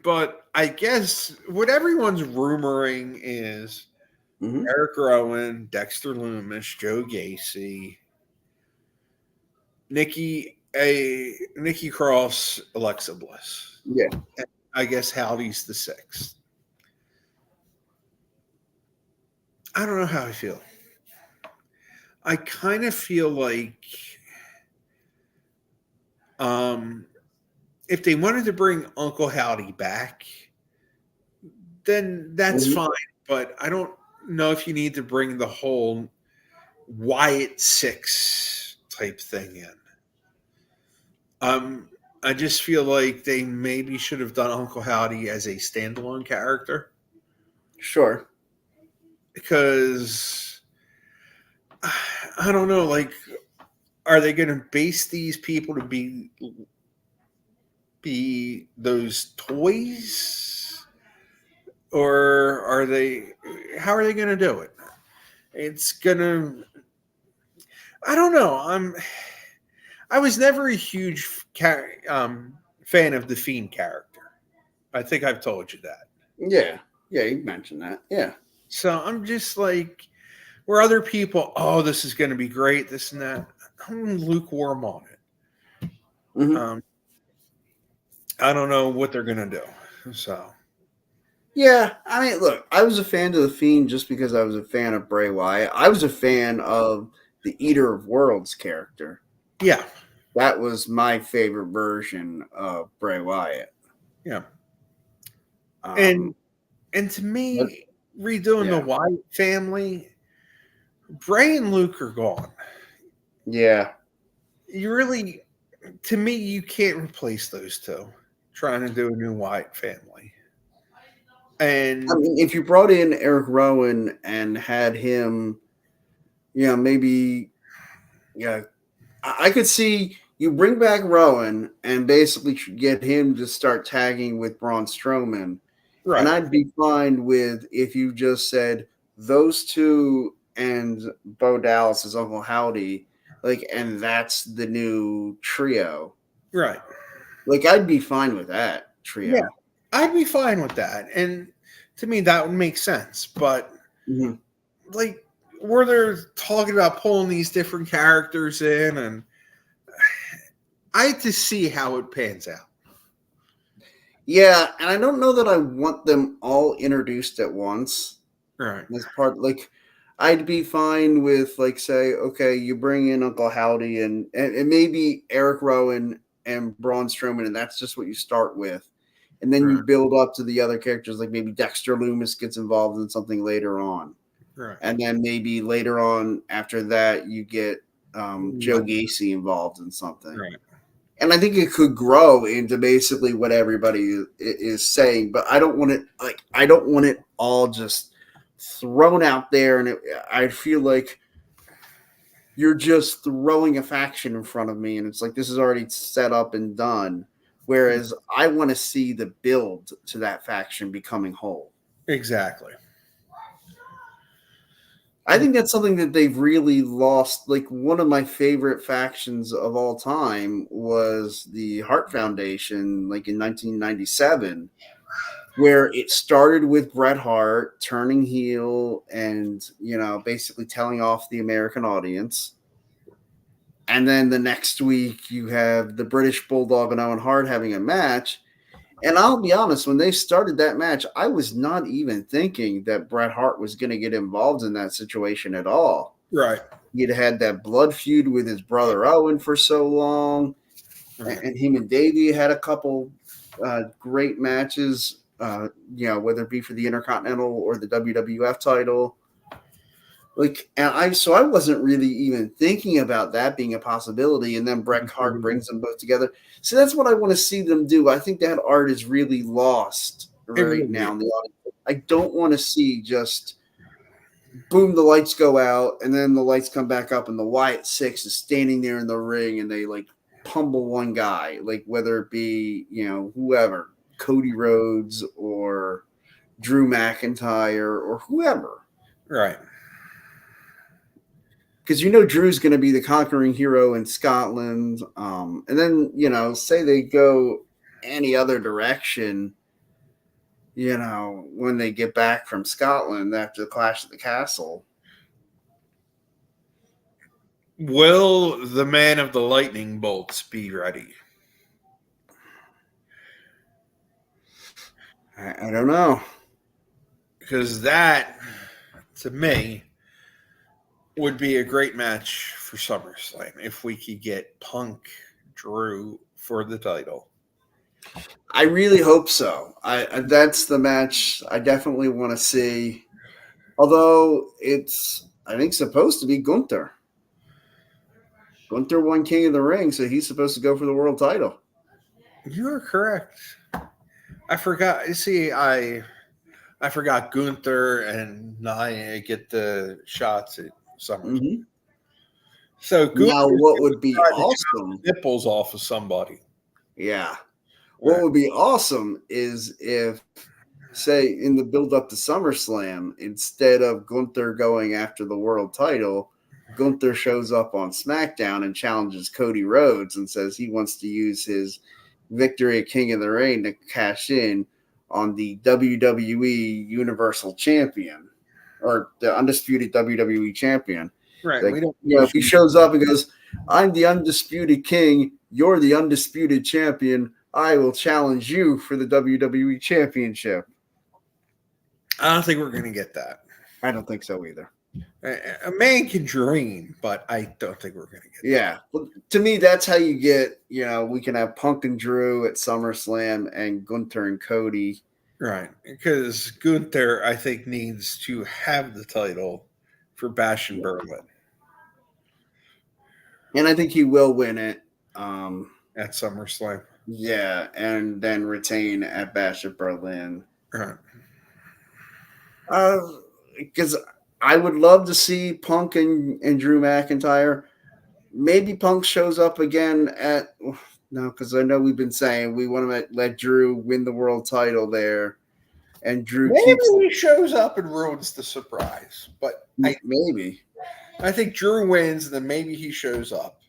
But I guess what everyone's rumoring is Eric Rowan, Dexter Lumis, Joe Gacy, Nikki Cross, Alexa Bliss. Yeah. And I guess Howdy's the sixth. I don't know how I feel. I kind of feel like if they wanted to bring Uncle Howdy back, then that's fine. But I don't know if you need to bring the whole Wyatt Six type thing in. I just feel like they maybe should have done Uncle Howdy as a standalone character. Sure. Because I don't know, are they going to base these people to be those toys, or how are they going to do it? I don't know. I was never a huge fan of the Fiend character. I think I've told you that. Yeah, you mentioned that. Yeah. So I'm just like, where other people, this is going to be great, this and that. I'm lukewarm on it. I don't know what they're going to do. So. Yeah, I mean, look, I was a fan of the Fiend just because I was a fan of Bray Wyatt. I was a fan of the Eater of Worlds character. Yeah. That was my favorite version of Bray Wyatt. Yeah. And to me, redoing the Wyatt family, Bray and Luke are gone. Yeah. To me, you can't replace those two trying to do a new Wyatt family. And I mean, if you brought in Eric Rowan and had him maybe, I could see you bring back Rowan and basically get him to start tagging with Braun Strowman. Right. And I'd be fine with if you just said those two and Bo Dallas as Uncle Howdy, and that's the new trio. Right. I'd be fine with that trio. Yeah, I'd be fine with that. And to me, that would make sense. But, where they're talking about pulling these different characters in, and I had to see how it pans out. Yeah, and I don't know that I want them all introduced at once. Right. This part, I'd be fine with, say, okay, you bring in Uncle Howdy and maybe Eric Rowan and Braun Strowman, and that's just what you start with. And then you build up to the other characters, like maybe Dexter Loomis gets involved in something later on. Right. And then maybe later on after that, you get Joe Gacy involved in something. Right. And I think it could grow into basically what everybody is saying, but I don't want it I don't want it all just thrown out there, and I feel like you're just throwing a faction in front of me, and it's like this is already set up and done. Whereas I want to see the build to that faction becoming whole. Exactly. I think that's something that they've really lost. One of my favorite factions of all time was the Hart Foundation, in 1997, where it started with Bret Hart turning heel and, basically telling off the American audience. And then the next week you have the British Bulldog and Owen Hart having a match. And I'll be honest, when they started that match, I was not even thinking that Bret Hart was going to get involved in that situation at all. Right. He'd had that blood feud with his brother Owen for so long. Right. And him and Davey had a couple great matches, whether it be for the Intercontinental or the WWF title. So I wasn't really even thinking about that being a possibility. And then Bret Hart brings them both together. So that's what I want to see them do. I think that art is really lost now in the audience. I don't want to see just boom, the lights go out, and then the lights come back up, and the Wyatt Six is standing there in the ring, and they pummel one guy, whether it be whoever, Cody Rhodes or Drew McIntyre or whoever. Right. Because Drew's going to be the conquering hero in Scotland. And then, say they go any other direction, when they get back from Scotland after the Clash at the Castle. Will the man of the lightning bolts be ready? I don't know. Because that, to me, would be a great match for SummerSlam if we could get Punk Drew for the title. I really hope so. That's the match I definitely want to see. Although it's, I think, supposed to be Gunther. Gunther won King of the Ring, so he's supposed to go for the world title. You are correct. I forgot. See, I forgot Gunther and Nia get the shots at SummerSlam. Mm-hmm. So Gunther, now, what would be awesome? Nipples off of somebody. Yeah. What would be awesome is if, say, in the build-up to SummerSlam, instead of Gunther going after the world title, Gunther shows up on SmackDown and challenges Cody Rhodes and says he wants to use his victory at King of the Ring to cash in on the WWE Universal Champion or the undisputed WWE Champion. Right. We don't, if he shows up and goes, "I'm the undisputed king, you're the undisputed champion, I will challenge you for the WWE Championship." I don't think we're going to get that. I don't think so either. A man can dream, but I don't think we're going to get that. Yeah. Well, to me, that's how you get, we can have Punk and Drew at SummerSlam and Gunther and Cody. Right. Because Gunther, I think, needs to have the title for Bash in Berlin. And I think he will win it. At SummerSlam. Yeah, and then retain at Bash at Berlin. Right. Because I would love to see Punk and Drew McIntyre. Maybe Punk shows up again at no, because I know we've been saying we want to let Drew win the world title there, and Drew Maybe keeps. he shows up and ruins the surprise, but Maybe I think Drew wins, and then maybe he shows up,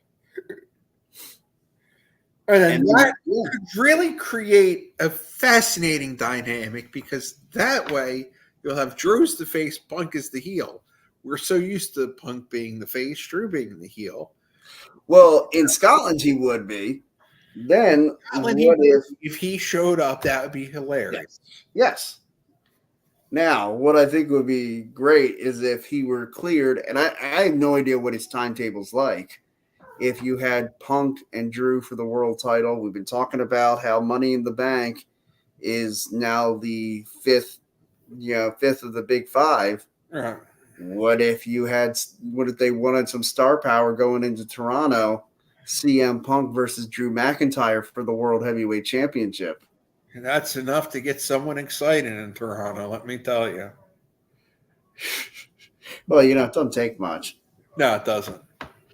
and then that could really create a fascinating dynamic because that way you'll have Drew's the face, Punk is the heel. We're so used to Punk being the face, Drew being the heel. Well, in Scotland he would be. Then what if he showed up? That would be hilarious. Yes. Now, what I think would be great is if he were cleared, and I have no idea what his timetable's like. If you had Punk and Drew for the world title, we've been talking about how Money in the Bank is now the fifth of the big five. Uh-huh. What if they wanted some star power going into Toronto? CM Punk versus Drew McIntyre for the World Heavyweight Championship. And that's enough to get someone excited in Toronto, let me tell you. Well, it doesn't take much. No, it doesn't.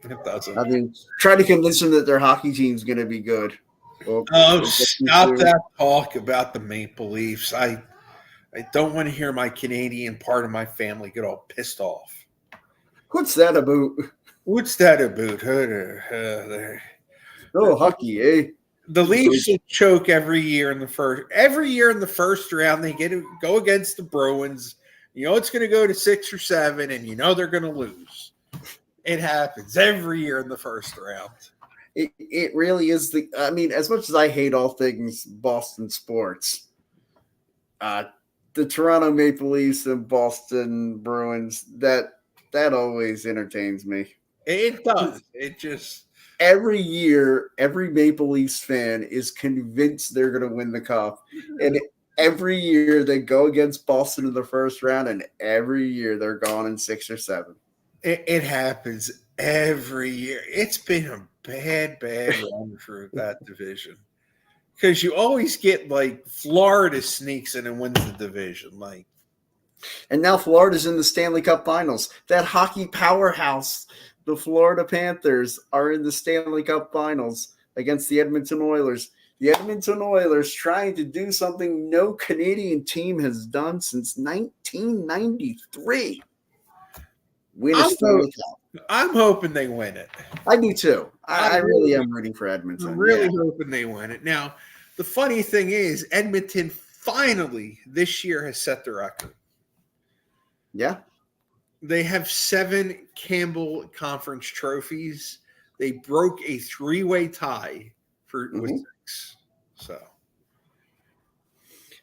It doesn't. I mean, try to convince them that their hockey team's going to be good. Stop that talk about the Maple Leafs. I don't want to hear my Canadian part of my family get all pissed off. What's that about? What's that about? Hockey, eh? The Leafs will choke every year in the first round. They go against the Bruins. It's going to go to 6 or 7, and they're going to lose. It happens every year in the first round. It really is as much as I hate all things Boston sports, the Toronto Maple Leafs and Boston Bruins, that always entertains me. It does. It just every year, every Maple Leafs fan is convinced they're going to win the cup, and every year they go against Boston in the first round, and every year they're gone in 6 or 7. It happens every year. It's been a bad run for that division. Because you always get Florida sneaks in and wins the division. And now Florida's in the Stanley Cup Finals. That hockey powerhouse, the Florida Panthers, are in the Stanley Cup Finals against the Edmonton Oilers. The Edmonton Oilers trying to do something no Canadian team has done since 1993. I'm hoping they win it. I do too. I really am rooting for Edmonton. I'm really hoping they win it. Now, the funny thing is, Edmonton finally this year has set the record. Yeah. They have 7 Campbell Conference trophies. They broke a 3-way tie with 6.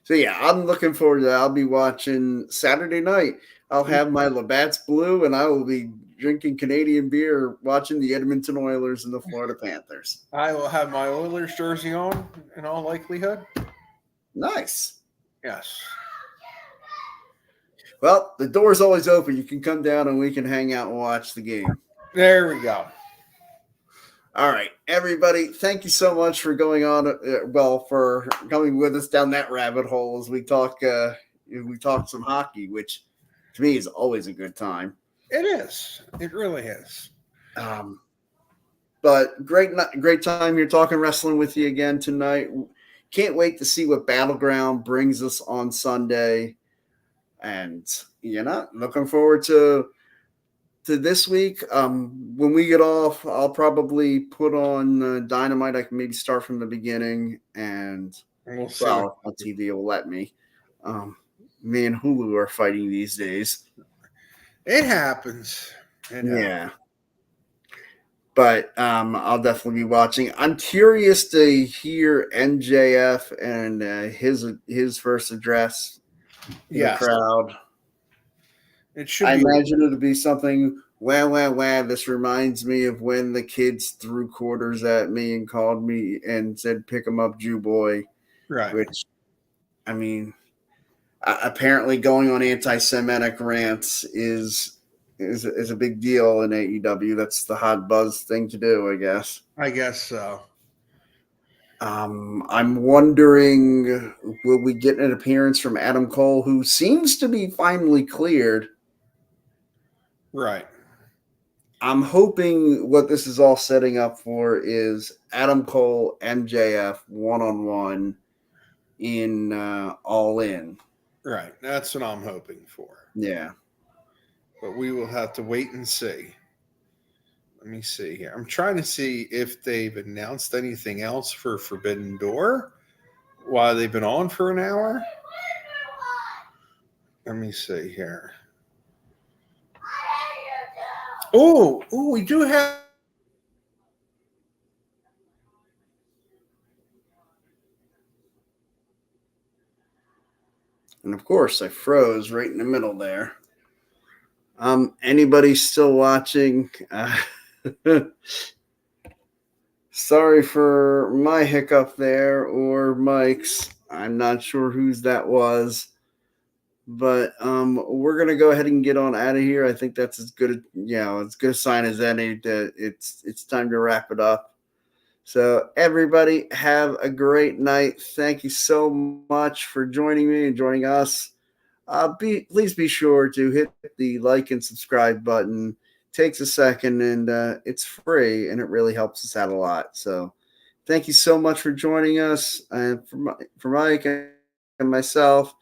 So yeah, I'm looking forward to that. I'll be watching Saturday night. I'll have my Labatt's Blue, and I will be drinking Canadian beer watching the Edmonton Oilers and the Florida Panthers. I will have my Oilers jersey on in all likelihood. Nice. Yes. Well, the door's always open. You can come down and we can hang out and watch the game. There we go. All right, everybody, thank you so much for going on, for coming with us down that rabbit hole as we talk some hockey, which to me is always a good time. It is. It really is. But great time here talking wrestling with you again tonight. Can't wait to see what Battleground brings us on Sunday. And, looking forward to this week. When we get off, I'll probably put on Dynamite. I can maybe start from the beginning, and we'll see. Well, TV will let me. Me and Hulu are fighting these days. It happens. Yeah. But I'll definitely be watching. I'm curious to hear MJF and his first address in the crowd. I imagine it'll be something, wah. This reminds me of when the kids threw quarters at me and called me and said, pick 'em up, Jew boy. Right. Which, apparently going on anti-Semitic rants is a big deal in AEW. That's the hot buzz thing to do, I guess. I guess so. I'm wondering, will we get an appearance from Adam Cole, who seems to be finally cleared? Right. I'm hoping what this is all setting up for is Adam Cole, MJF one-on-one in All In. Right. That's what I'm hoping for. Yeah. But we will have to wait and see. Let me see here. I'm trying to see if they've announced anything else for Forbidden Door while they've been on for an hour. Let me see here. Oh, we do have. And of course, I froze right in the middle there. Anybody still watching? Sorry for my hiccup there, or Mike's. I'm not sure whose that was. But we're gonna go ahead and get on out of here. I think that's as good a sign as any. It's time to wrap it up. So everybody, have a great night. Thank you so much for joining me and joining us. Please be sure to hit the like and subscribe button. It takes a second, and it's free, and it really helps us out a lot. So thank you so much for joining us, and for Mike and myself.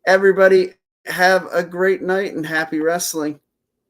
Everybody, have a great night and happy wrestling.